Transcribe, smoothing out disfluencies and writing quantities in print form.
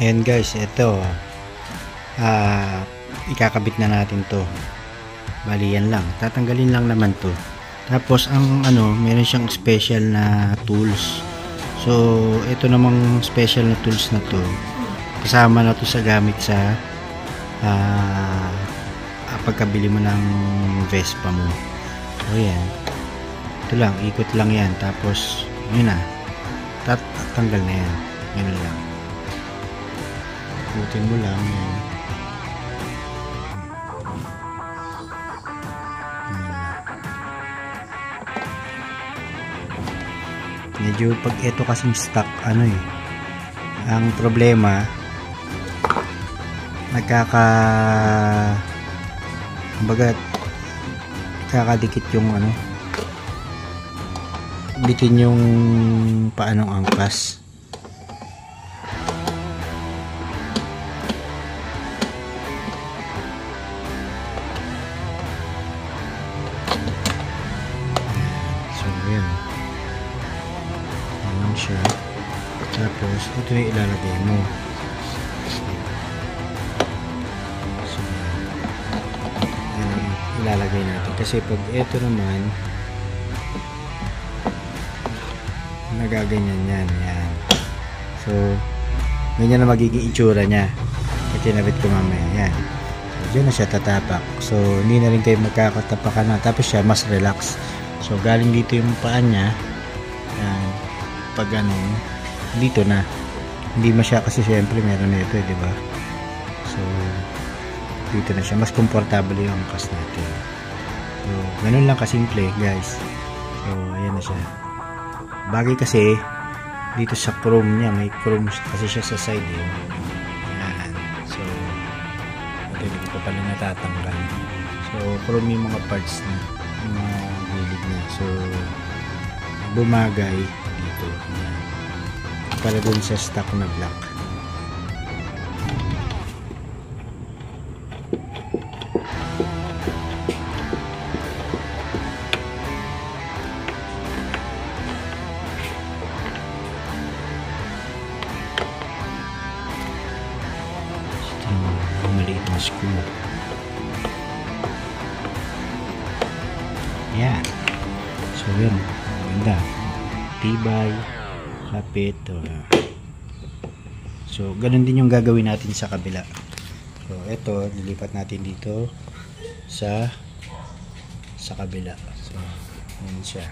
Ayan guys, ito ikakabit na natin to. Bali yan lang, tatanggalin lang naman to. Tapos ang meron siyang special na tools. So ito namang special na tools na to, kasama na to sa gamit sa pagkabili mo ng Vespa mo. So yan, ito lang, ikot lang yan, tapos yun na, tatanggal na yan. Yun lang, ikutin mo lang yan. Medyo pag ito kasing stock ang problema, kakadikit yung bitin yung paanong angkas. So yan siya. Tapos ito yung ilalagay mo. So yan ilalagay natin, kasi pag ito naman nagaganyan yan. So ganyan na magiging itsura niya at tinabit ko mamaya. Yan, so dyan na siya tatapak. So hindi na rin kayo magkakatapakan na, tapos siya mas relax. So galing dito yung paan niya, yan, pag dito na, hindi masya, kasi syempre meron na ito, di ba? So dito na siya, mas comfortable yung angkas natin. So ganun lang kasimple guys. So ayan na siya. Bagay kasi dito sa chrome niya, may chrome kasi siya sa side yan. So ito, hindi ko pala natatanggal. So chrome yung mga parts na, yung mga gilid niya. So bumagay dito. Yan, para dun sa stock na black. Maliit na screw. Yan. So yun, maganda, tibay, kapit. So ganun din yung gagawin natin sa kabila. So ito, lilipat natin dito sa kabila. So yun siya.